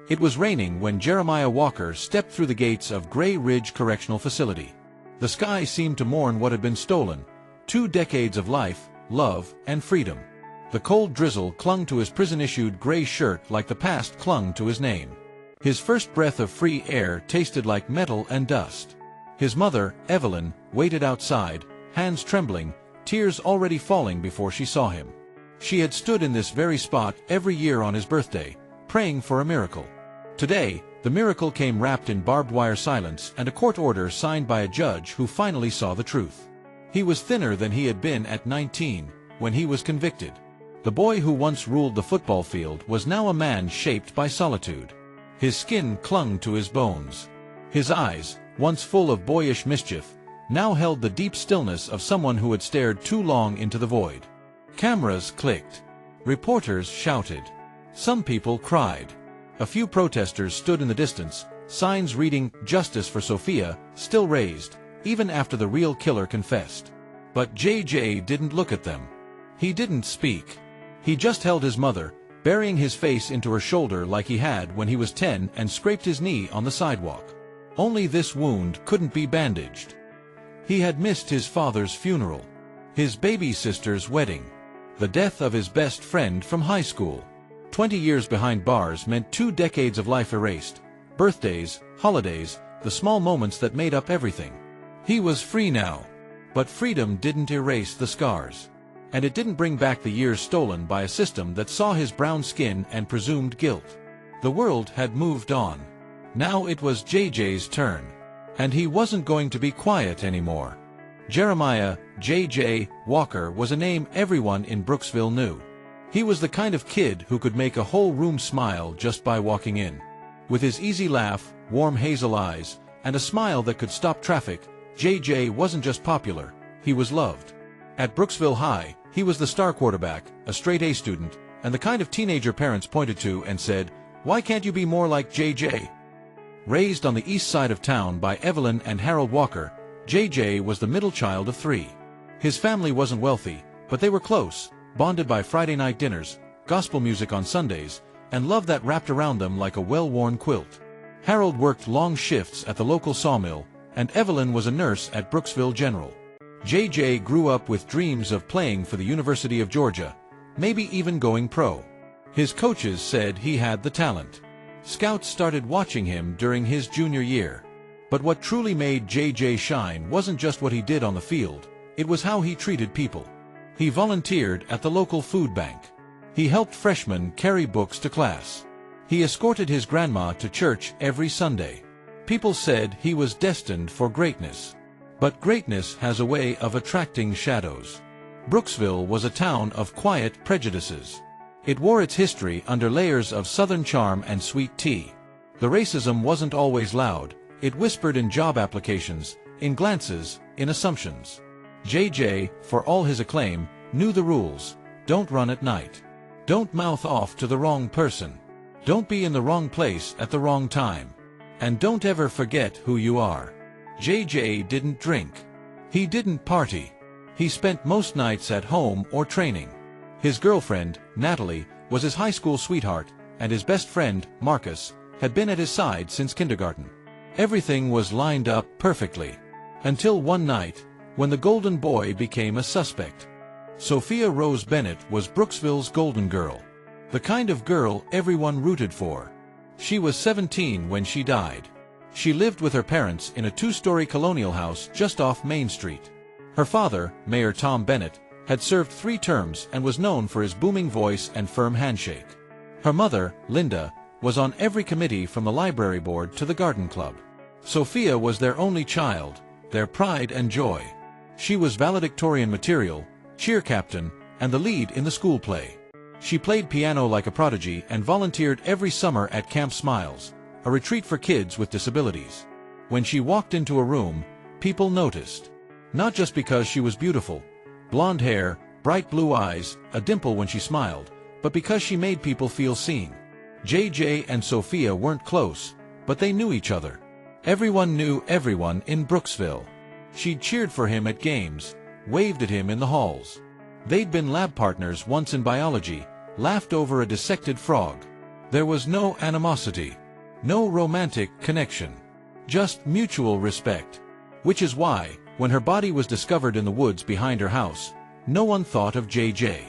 It was raining when Jeremiah Walker stepped through the gates of Gray Ridge Correctional Facility. The sky seemed to mourn what had been stolen: 2 decades of life, love, and freedom. The cold drizzle clung to his prison-issued gray shirt like the past clung to his name. His first breath of free air tasted like metal and dust. His mother, Evelyn, waited outside, hands trembling, tears already falling before she saw him. She had stood in this very spot every year on his birthday, praying for a miracle. Today, the miracle came wrapped in barbed wire silence and a court order signed by a judge who finally saw the truth. He was thinner than he had been at 19, when he was convicted. The boy who once ruled the football field was now a man shaped by solitude. His skin clung to his bones. His eyes, once full of boyish mischief, now held the deep stillness of someone who had stared too long into the void. Cameras clicked. Reporters shouted. Some people cried. A few protesters stood in the distance, signs reading "Justice for Sophia" still raised, even after the real killer confessed. But JJ didn't look at them. He didn't speak. He just held his mother, burying his face into her shoulder like he had when he was 10 and scraped his knee on the sidewalk. Only this wound couldn't be bandaged. He had missed his father's funeral, his baby sister's wedding, the death of his best friend from high school. 20 years behind bars meant 2 decades of life erased: birthdays, holidays, the small moments that made up everything. He was free now. But freedom didn't erase the scars. And it didn't bring back the years stolen by a system that saw his brown skin and presumed guilt. The world had moved on. Now it was JJ's turn. And he wasn't going to be quiet anymore. Jeremiah JJ Walker was a name everyone in Brooksville knew. He was the kind of kid who could make a whole room smile just by walking in. With his easy laugh, warm hazel eyes, and a smile that could stop traffic, JJ wasn't just popular, he was loved. At Brooksville High, he was the star quarterback, a straight-A student, and the kind of teenager parents pointed to and said, "Why can't you be more like JJ?" Raised on the east side of town by Evelyn and Harold Walker, JJ was the middle child of 3. His family wasn't wealthy, but they were close, bonded by Friday night dinners, gospel music on Sundays, and love that wrapped around them like a well-worn quilt. Harold worked long shifts at the local sawmill, and Evelyn was a nurse at Brooksville General. JJ grew up with dreams of playing for the University of Georgia, maybe even going pro. His coaches said he had the talent. Scouts started watching him during his junior year. But what truly made JJ shine wasn't just what he did on the field, it was how he treated people. He volunteered at the local food bank. He helped freshmen carry books to class. He escorted his grandma to church every Sunday. People said he was destined for greatness. But greatness has a way of attracting shadows. Brooksville was a town of quiet prejudices. It wore its history under layers of Southern charm and sweet tea. The racism wasn't always loud. It whispered in job applications, in glances, in assumptions. JJ, for all his acclaim, knew the rules. Don't run at night. Don't mouth off to the wrong person. Don't be in the wrong place at the wrong time. And don't ever forget who you are. JJ didn't drink. He didn't party. He spent most nights at home or training. His girlfriend, Natalie, was his high school sweetheart, and his best friend, Marcus, had been at his side since kindergarten. Everything was lined up perfectly. Until one night, when the golden boy became a suspect. Sophia Rose Bennett was Brooksville's golden girl. The kind of girl everyone rooted for. She was 17 when she died. She lived with her parents in a 2-story colonial house just off Main Street. Her father, Mayor Tom Bennett, had served 3 terms and was known for his booming voice and firm handshake. Her mother, Linda, was on every committee from the library board to the garden club. Sophia was their only child, their pride and joy. She was valedictorian material, cheer captain, and the lead in the school play. She played piano like a prodigy and volunteered every summer at Camp Smiles, a retreat for kids with disabilities. When she walked into a room, people noticed. Not just because she was beautiful, blonde hair, bright blue eyes, a dimple when she smiled, but because she made people feel seen. JJ and Sophia weren't close, but they knew each other. Everyone knew everyone in Brooksville. She'd cheered for him at games, waved at him in the halls. They'd been lab partners once in biology, laughed over a dissected frog. There was no animosity, no romantic connection, just mutual respect. Which is why, when her body was discovered in the woods behind her house, no one thought of JJ.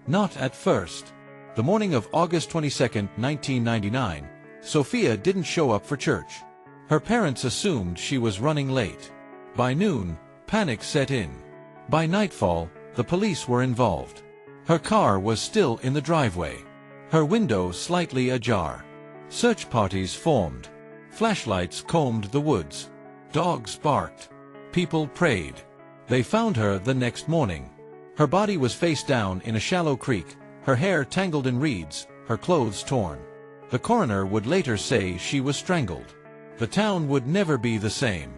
Not at first. The morning of August 22, 1999, Sophia didn't show up for church. Her parents assumed she was running late. By noon, panic set in. By nightfall, the police were involved. Her car was still in the driveway, her window slightly ajar. Search parties formed. Flashlights combed the woods. Dogs barked. People prayed. They found her the next morning. Her body was face down in a shallow creek, her hair tangled in reeds, her clothes torn. The coroner would later say she was strangled. The town would never be the same.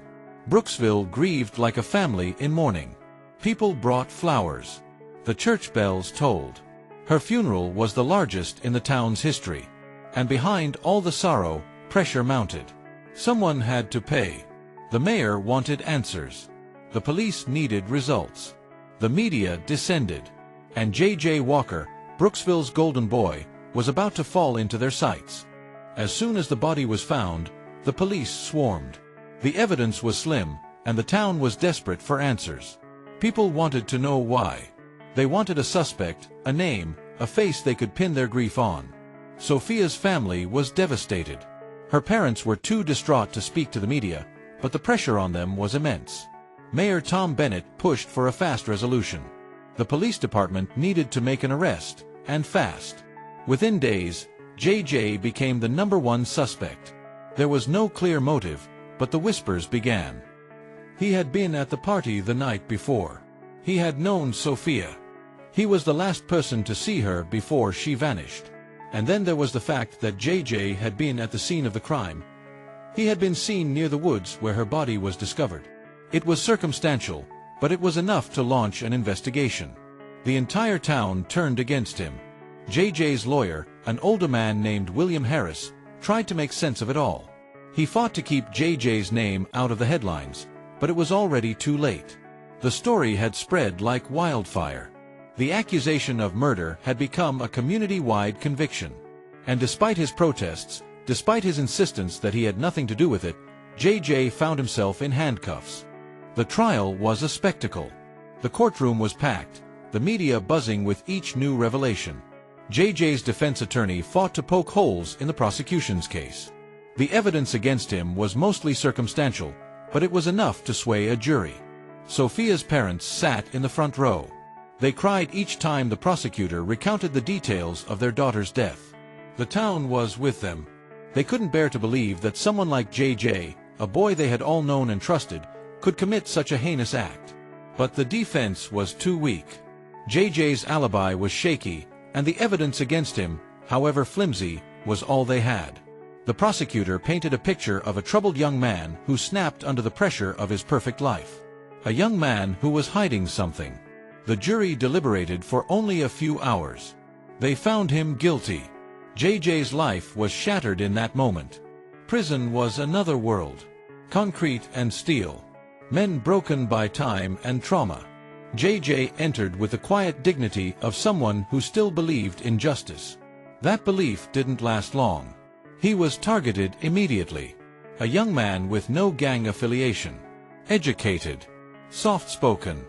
Brooksville grieved like a family in mourning. People brought flowers. The church bells tolled. Her funeral was the largest in the town's history. And behind all the sorrow, pressure mounted. Someone had to pay. The mayor wanted answers. The police needed results. The media descended. And J.J. Walker, Brooksville's golden boy, was about to fall into their sights. As soon as the body was found, the police swarmed. The evidence was slim, and the town was desperate for answers. People wanted to know why. They wanted a suspect, a name, a face they could pin their grief on. Sophia's family was devastated. Her parents were too distraught to speak to the media, but the pressure on them was immense. Mayor Tom Bennett pushed for a fast resolution. The police department needed to make an arrest, and fast. Within days, JJ became the #1 suspect. There was no clear motive, but the whispers began. He had been at the party the night before. He had known Sophia. He was the last person to see her before she vanished. And then there was the fact that JJ had been at the scene of the crime. He had been seen near the woods where her body was discovered. It was circumstantial, but it was enough to launch an investigation. The entire town turned against him. JJ's lawyer, an older man named William Harris, tried to make sense of it all. He fought to keep JJ's name out of the headlines, but it was already too late. The story had spread like wildfire. The accusation of murder had become a community-wide conviction. And despite his protests, despite his insistence that he had nothing to do with it, JJ found himself in handcuffs. The trial was a spectacle. The courtroom was packed, the media buzzing with each new revelation. JJ's defense attorney fought to poke holes in the prosecution's case. The evidence against him was mostly circumstantial, but it was enough to sway a jury. Sophia's parents sat in the front row. They cried each time the prosecutor recounted the details of their daughter's death. The town was with them. They couldn't bear to believe that someone like JJ, a boy they had all known and trusted, could commit such a heinous act. But the defense was too weak. JJ's alibi was shaky, and the evidence against him, however flimsy, was all they had. The prosecutor painted a picture of a troubled young man who snapped under the pressure of his perfect life. A young man who was hiding something. The jury deliberated for only a few hours. They found him guilty. JJ's life was shattered in that moment. Prison was another world. Concrete and steel. Men broken by time and trauma. JJ entered with the quiet dignity of someone who still believed in justice. That belief didn't last long. He was targeted immediately. A young man with no gang affiliation. Educated. Soft-spoken.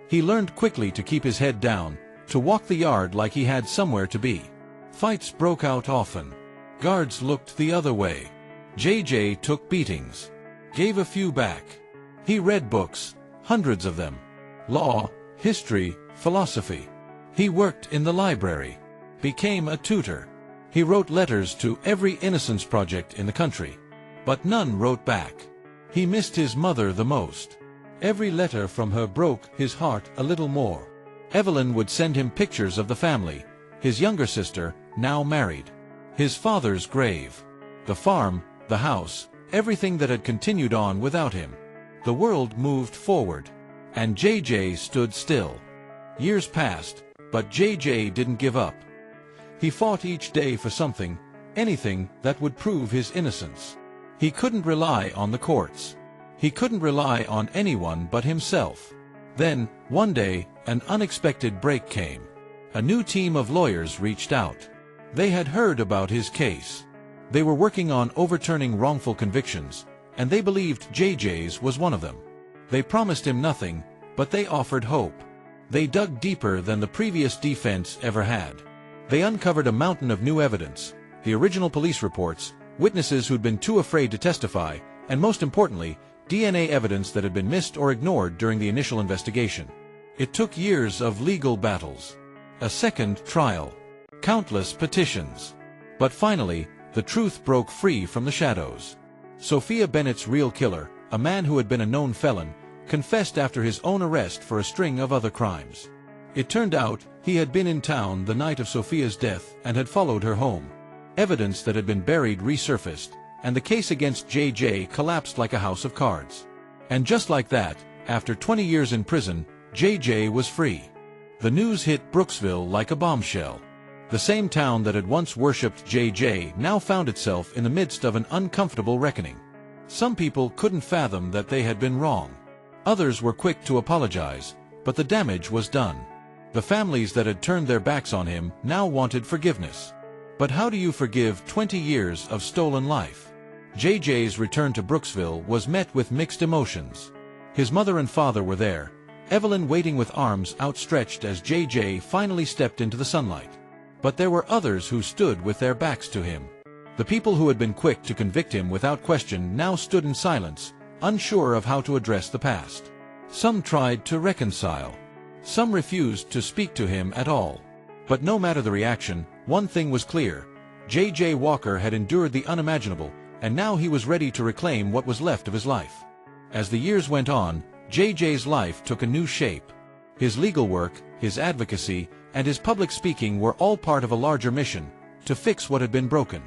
He learned quickly to keep his head down, to walk the yard like he had somewhere to be. Fights broke out often. Guards looked the other way. JJ took beatings. Gave a few back. He read books, hundreds of them. Law, history, philosophy. He worked in the library. Became a tutor. He wrote letters to every innocence project in the country. But none wrote back. He missed his mother the most. Every letter from her broke his heart a little more. Evelyn would send him pictures of the family, his younger sister, now married. His father's grave. The farm, the house, everything that had continued on without him. The world moved forward. And JJ stood still. Years passed, but JJ didn't give up. He fought each day for something, anything that would prove his innocence. He couldn't rely on the courts. He couldn't rely on anyone but himself. Then, one day, an unexpected break came. A new team of lawyers reached out. They had heard about his case. They were working on overturning wrongful convictions, and they believed JJ's was one of them. They promised him nothing, but they offered hope. They dug deeper than the previous defense ever had. They uncovered a mountain of new evidence, the original police reports, witnesses who'd been too afraid to testify, and most importantly, DNA evidence that had been missed or ignored during the initial investigation. It took years of legal battles, a second trial, countless petitions. But finally, the truth broke free from the shadows. Sophia Bennett's real killer, a man who had been a known felon, confessed after his own arrest for a string of other crimes. It turned out he had been in town the night of Sophia's death and had followed her home. Evidence that had been buried resurfaced, and the case against JJ collapsed like a house of cards. And just like that, after 20 years in prison, JJ was free. The news hit Brooksville like a bombshell. The same town that had once worshipped JJ now found itself in the midst of an uncomfortable reckoning. Some people couldn't fathom that they had been wrong. Others were quick to apologize, but the damage was done. The families that had turned their backs on him now wanted forgiveness. But how do you forgive 20 years of stolen life? JJ's return to Brooksville was met with mixed emotions. His mother and father were there, Evelyn waiting with arms outstretched as JJ finally stepped into the sunlight. But there were others who stood with their backs to him. The people who had been quick to convict him without question now stood in silence, unsure of how to address the past. Some tried to reconcile. Some refused to speak to him at all. But no matter the reaction, one thing was clear. J.J. Walker had endured the unimaginable, and now he was ready to reclaim what was left of his life. As the years went on, J.J.'s life took a new shape. His legal work, his advocacy, and his public speaking were all part of a larger mission, to fix what had been broken.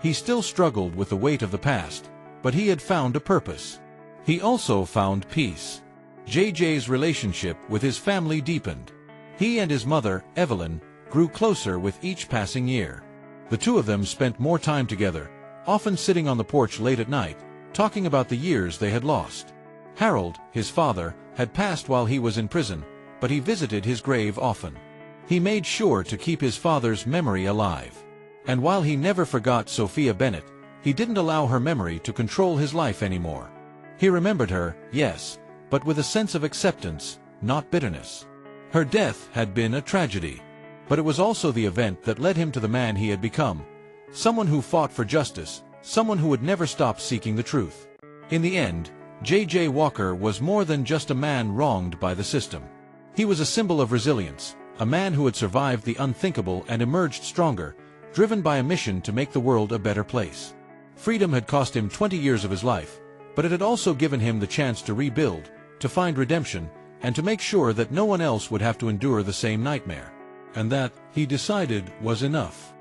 He still struggled with the weight of the past, but he had found a purpose. He also found peace. J.J.'s relationship with his family deepened. He and his mother, Evelyn, grew closer with each passing year. The two of them spent more time together, often sitting on the porch late at night, talking about the years they had lost. Harold, his father, had passed while he was in prison, but he visited his grave often. He made sure to keep his father's memory alive. And while he never forgot Sophia Bennett, he didn't allow her memory to control his life anymore. He remembered her, yes, but with a sense of acceptance, not bitterness. Her death had been a tragedy. But it was also the event that led him to the man he had become, someone who fought for justice, someone who would never stop seeking the truth. In the end, J.J. Walker was more than just a man wronged by the system. He was a symbol of resilience, a man who had survived the unthinkable and emerged stronger, driven by a mission to make the world a better place. Freedom had cost him 20 years of his life, but it had also given him the chance to rebuild, to find redemption, and to make sure that no one else would have to endure the same nightmare. And that, he decided, was enough.